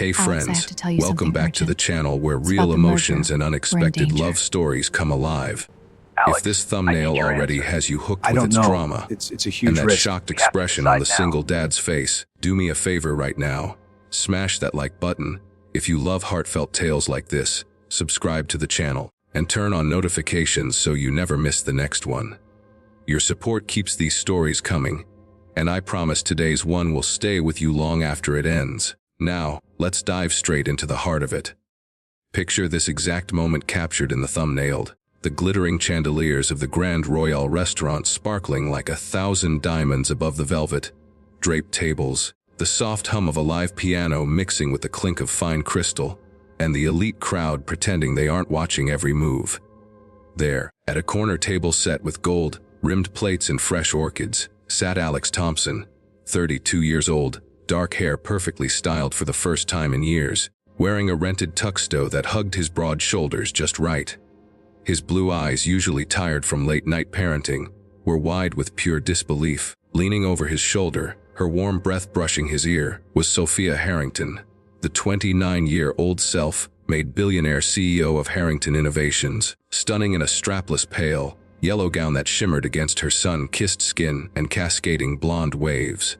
Hey Alex, I have friends, to tell you welcome something back to the urgent. channel where It's real about the emotions merger. and We're in unexpected danger. love stories come alive. Alex, If this I thumbnail need your already answer. has you hooked I with don't its know. drama It's a huge and that risk. shocked We have to expression on the decide now. single dad's face, do me a favor right now. Smash that like button. If you love heartfelt tales like this, subscribe to the channel and turn on notifications so you never miss the next one. Your support keeps these stories coming, and I promise today's one will stay with you long after it ends. Now, let's dive straight into the heart of it. Picture this exact moment captured in the thumbnail. The glittering chandeliers of the Grand Royal restaurant sparkling like 1,000 diamonds above the velvet, draped tables, the soft hum of a live piano mixing with the clink of fine crystal, and the elite crowd pretending they aren't watching every move. There, at a corner table set with gold-rimmed plates and fresh orchids, sat Alex Thompson, 32 years old, dark hair perfectly styled for the first time in years, wearing a rented tuxedo that hugged his broad shoulders just right. His blue eyes, usually tired from late-night parenting, were wide with pure disbelief. Leaning over his shoulder, her warm breath brushing his ear, was Sophia Harrington, the 29-year-old self-made billionaire CEO of Harrington Innovations, stunning in a strapless pale, yellow gown that shimmered against her sun-kissed skin and cascading blonde waves.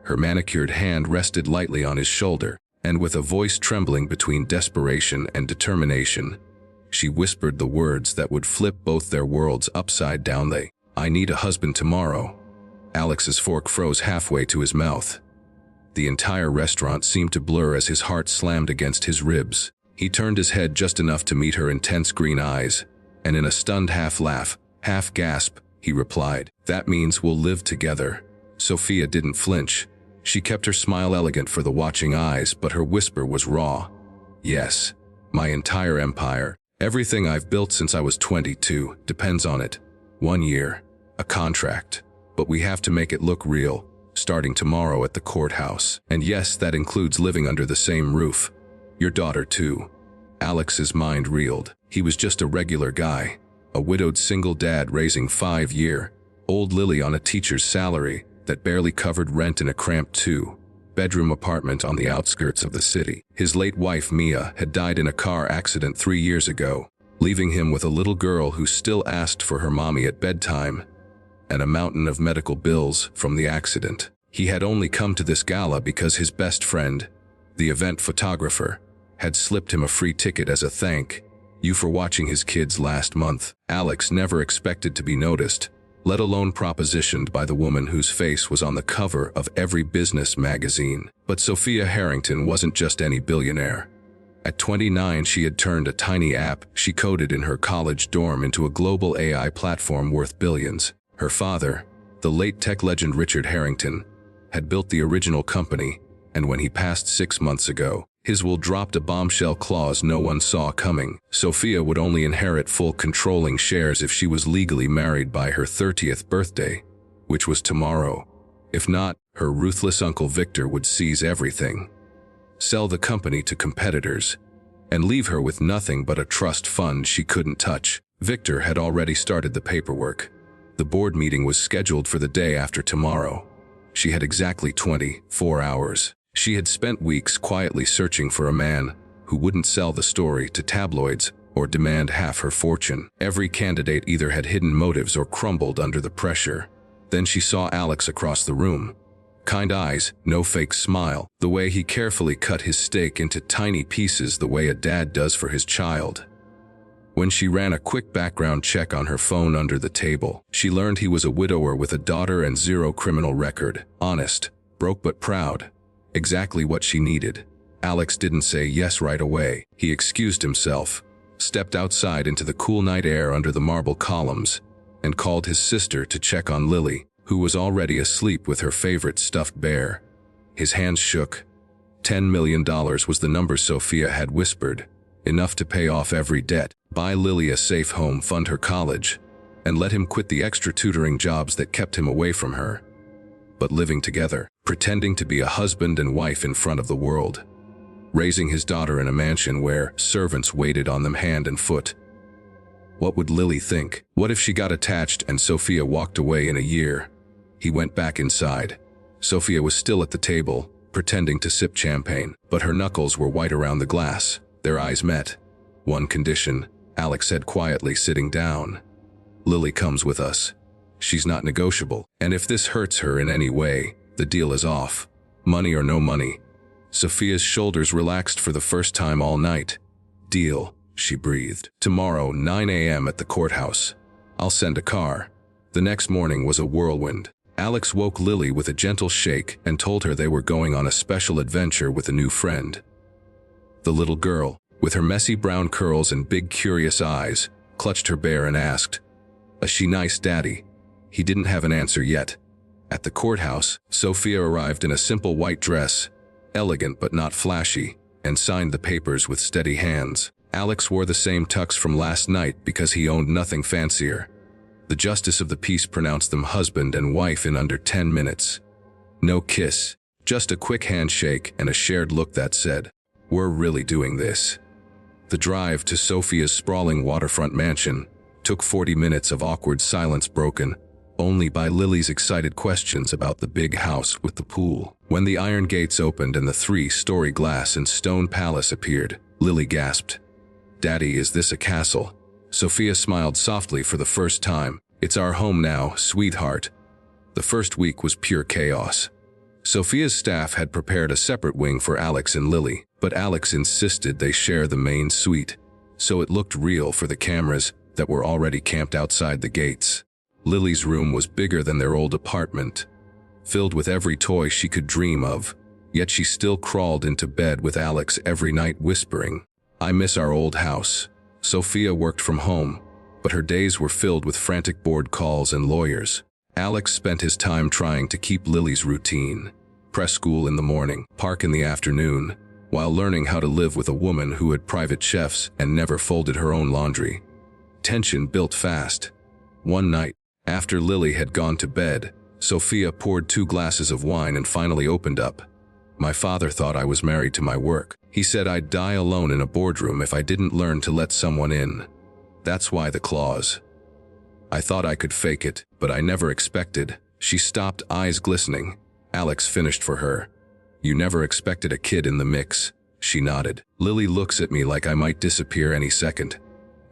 Her manicured hand rested lightly on his shoulder, and with a voice trembling between desperation and determination, she whispered the words that would flip both their worlds upside down. I need a husband tomorrow. Alex's fork froze halfway to his mouth. The entire restaurant seemed to blur as his heart slammed against his ribs. He turned his head just enough to meet her intense green eyes, and in a stunned half-laugh, half-gasp, he replied, "That means we'll live together." Sophia didn't flinch. She kept her smile elegant for the watching eyes, but her whisper was raw. "Yes, my entire empire, everything I've built since I was 22, depends on it. 1 year, a contract. But we have to make it look real, starting tomorrow at the courthouse. And yes, that includes living under the same roof. Your daughter too." Alex's mind reeled. He was just a regular guy, a widowed single dad raising 5-year-old Lily on a teacher's salary that barely covered rent in a cramped 2-bedroom apartment on the outskirts of the city. His late wife, Mia, had died in a car accident 3 years ago, leaving him with a little girl who still asked for her mommy at bedtime, and a mountain of medical bills from the accident. He had only come to this gala because his best friend, the event photographer, had slipped him a free ticket as a thank you for watching his kids last month. Alex never expected to be noticed, let alone propositioned by the woman whose face was on the cover of every business magazine. But Sophia Harrington wasn't just any billionaire. At 29, she had turned a tiny app she coded in her college dorm into a global AI platform worth billions. Her father, the late tech legend Richard Harrington, had built the original company, and when he passed 6 months ago, his will dropped a bombshell clause no one saw coming. Sophia would only inherit full controlling shares if she was legally married by her 30th birthday, which was tomorrow. If not, her ruthless Uncle Victor would seize everything, sell the company to competitors, and leave her with nothing but a trust fund she couldn't touch. Victor had already started the paperwork. The board meeting was scheduled for the day after tomorrow. She had exactly 24 hours. She had spent weeks quietly searching for a man who wouldn't sell the story to tabloids or demand half her fortune. Every candidate either had hidden motives or crumbled under the pressure. Then she saw Alex across the room. Kind eyes, no fake smile, the way he carefully cut his steak into tiny pieces the way a dad does for his child. When she ran a quick background check on her phone under the table, she learned he was a widower with a daughter and 0 criminal record. Honest, broke but proud. Exactly what she needed. Alex didn't say yes right away. He excused himself, stepped outside into the cool night air under the marble columns, and called his sister to check on Lily, who was already asleep with her favorite stuffed bear. His hands shook. $10 million was the number Sophia had whispered, enough to pay off every debt, buy Lily a safe home, fund her college, and let him quit the extra tutoring jobs that kept him away from her. But living together, pretending to be a husband and wife in front of the world, raising his daughter in a mansion where servants waited on them hand and foot. What would Lily think? What if she got attached and Sophia walked away in a year? He went back inside. Sophia was still at the table, pretending to sip champagne, but her knuckles were white around the glass. Their eyes met. "One condition," Alex said quietly, sitting down. "Lily comes with us. She's not negotiable, and if this hurts her in any way, the deal is off. Money or no money." Sophia's shoulders relaxed for the first time all night. "Deal," she breathed. "Tomorrow, 9 a.m. at the courthouse. I'll send a car." The next morning was a whirlwind. Alex woke Lily with a gentle shake and told her they were going on a special adventure with a new friend. The little girl, with her messy brown curls and big curious eyes, clutched her bear and asked, "Is she nice, Daddy?" He didn't have an answer yet. At the courthouse, Sophia arrived in a simple white dress, elegant but not flashy, and signed the papers with steady hands. Alex wore the same tux from last night because he owned nothing fancier. The justice of the peace pronounced them husband and wife in under 10 minutes. No kiss, just a quick handshake and a shared look that said, "We're really doing this." The drive to Sophia's sprawling waterfront mansion took 40 minutes of awkward silence, broken only by Lily's excited questions about the big house with the pool. When the iron gates opened and the 3-story glass and stone palace appeared, Lily gasped, "Daddy, is this a castle?" Sophia smiled softly for the first time. "It's our home now, sweetheart." The first week was pure chaos. Sophia's staff had prepared a separate wing for Alex and Lily, but Alex insisted they share the main suite, so it looked real for the cameras that were already camped outside the gates. Lily's room was bigger than their old apartment, filled with every toy she could dream of, yet she still crawled into bed with Alex every night whispering, "I miss our old house." Sophia worked from home, but her days were filled with frantic board calls and lawyers. Alex spent his time trying to keep Lily's routine. Press school in the morning, park in the afternoon, while learning how to live with a woman who had private chefs and never folded her own laundry. Tension built fast. One night, after Lily had gone to bed, Sophia poured 2 glasses of wine and finally opened up. "My father thought I was married to my work. He said I'd die alone in a boardroom if I didn't learn to let someone in. That's why the clause. I thought I could fake it, but I never expected." She stopped, eyes glistening. Alex finished for her. "You never expected a kid in the mix." She nodded. "Lily looks at me like I might disappear any second.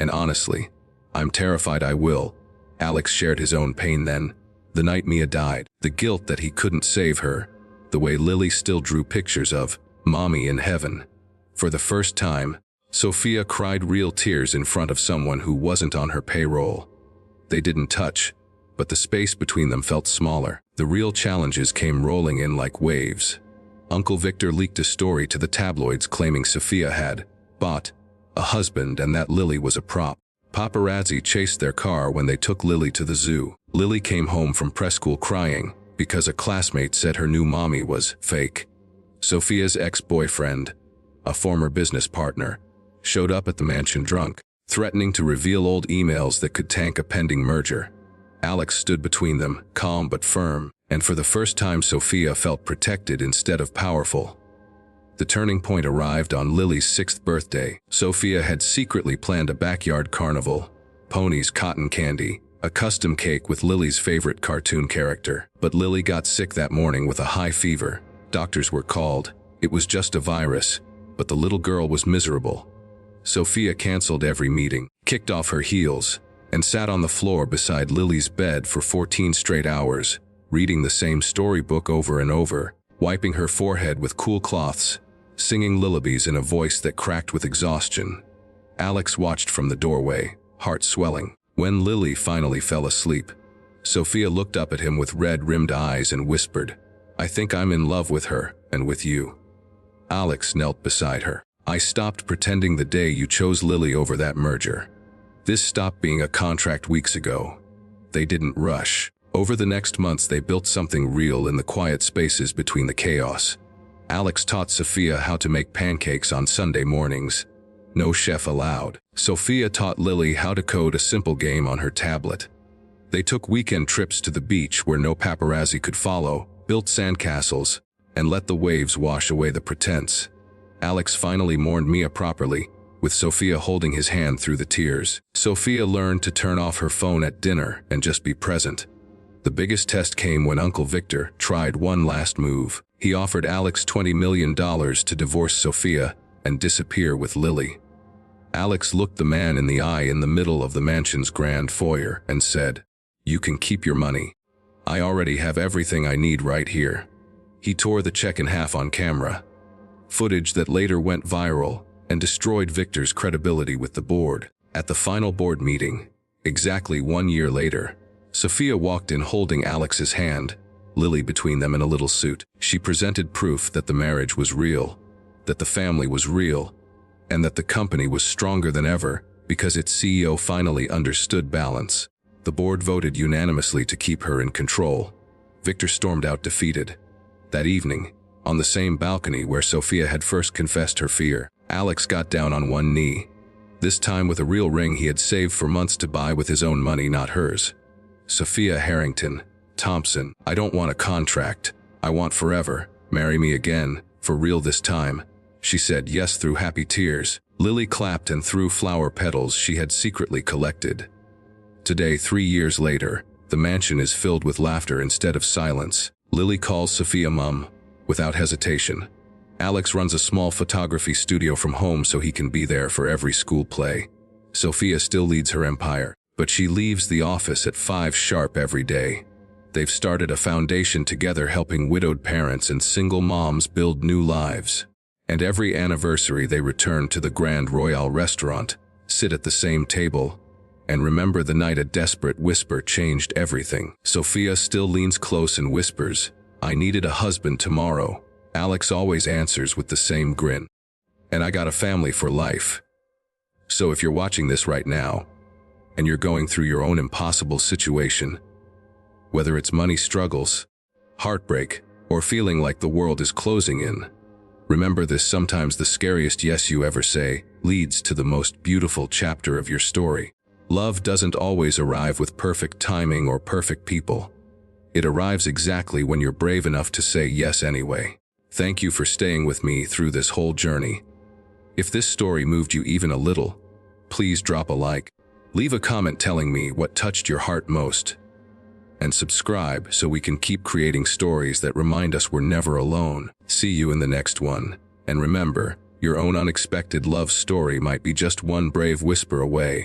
And honestly, I'm terrified I will." Alex shared his own pain then. The night Mia died, the guilt that he couldn't save her, the way Lily still drew pictures of Mommy in heaven. For the first time, Sophia cried real tears in front of someone who wasn't on her payroll. They didn't touch, but the space between them felt smaller. The real challenges came rolling in like waves. Uncle Victor leaked a story to the tabloids claiming Sophia had bought a husband and that Lily was a prop. Paparazzi chased their car when they took Lily to the zoo. Lily came home from press school crying because a classmate said her new mommy was fake. Sophia's ex-boyfriend, a former business partner, showed up at the mansion drunk, threatening to reveal old emails that could tank a pending merger. Alex stood between them, calm but firm, and for the first time Sophia felt protected instead of powerful. The turning point arrived on Lily's 6th birthday. Sophia had secretly planned a backyard carnival, ponies, cotton candy, a custom cake with Lily's favorite cartoon character. But Lily got sick that morning with a high fever. Doctors were called. It was just a virus, but the little girl was miserable. Sophia canceled every meeting, kicked off her heels, and sat on the floor beside Lily's bed for 14 straight hours, reading the same storybook over and over, wiping her forehead with cool cloths, singing lullabies in a voice that cracked with exhaustion. Alex watched from the doorway, heart swelling. When Lily finally fell asleep, Sophia looked up at him with red-rimmed eyes and whispered, "I think I'm in love with her, and with you." Alex knelt beside her. "I stopped pretending the day you chose Lily over that merger. This stopped being a contract weeks ago." They didn't rush. Over the next months they built something real in the quiet spaces between the chaos. Alex taught Sophia how to make pancakes on Sunday mornings. No chef allowed. Sophia taught Lily how to code a simple game on her tablet. They took weekend trips to the beach where no paparazzi could follow, built sandcastles, and let the waves wash away the pretense. Alex finally mourned Mia properly, with Sophia holding his hand through the tears. Sophia learned to turn off her phone at dinner and just be present. The biggest test came when Uncle Victor tried one last move. He offered Alex $20 million to divorce Sophia and disappear with Lily. Alex looked the man in the eye in the middle of the mansion's grand foyer and said, "You can keep your money. I already have everything I need right here." He tore the check in half on camera, footage that later went viral and destroyed Victor's credibility with the board. At the final board meeting, exactly 1 year later, Sophia walked in holding Alex's hand, Lily between them in a little suit. She presented proof that the marriage was real, that the family was real, and that the company was stronger than ever because its CEO finally understood balance. The board voted unanimously to keep her in control. Victor stormed out defeated. That evening, on the same balcony where Sophia had first confessed her fear, Alex got down on one knee, this time with a real ring he had saved for months to buy with his own money, not hers. "Sophia Harrington, Thompson, I don't want a contract. I want forever. Marry me again, for real this time." She said yes through happy tears. Lily clapped and threw flower petals she had secretly collected. Today, 3 years later, the mansion is filled with laughter instead of silence. Lily calls Sophia Mum, without hesitation. Alex runs a small photography studio from home so he can be there for every school play. Sophia still leads her empire, but she leaves the office at 5 sharp every day. They've started a foundation together helping widowed parents and single moms build new lives. And every anniversary they return to the Grand Royale restaurant, sit at the same table, and remember the night a desperate whisper changed everything. Sophia still leans close and whispers, "I needed a husband tomorrow." Alex always answers with the same grin, "And I got a family for life." So if you're watching this right now, and you're going through your own impossible situation, whether it's money struggles, heartbreak, or feeling like the world is closing in, remember this: sometimes the scariest yes you ever say leads to the most beautiful chapter of your story. Love doesn't always arrive with perfect timing or perfect people. It arrives exactly when you're brave enough to say yes anyway. Thank you for staying with me through this whole journey. If this story moved you even a little, please drop a like, leave a comment telling me what touched your heart most, and subscribe so we can keep creating stories that remind us we're never alone. See you in the next one. And remember, your own unexpected love story might be just one brave whisper away.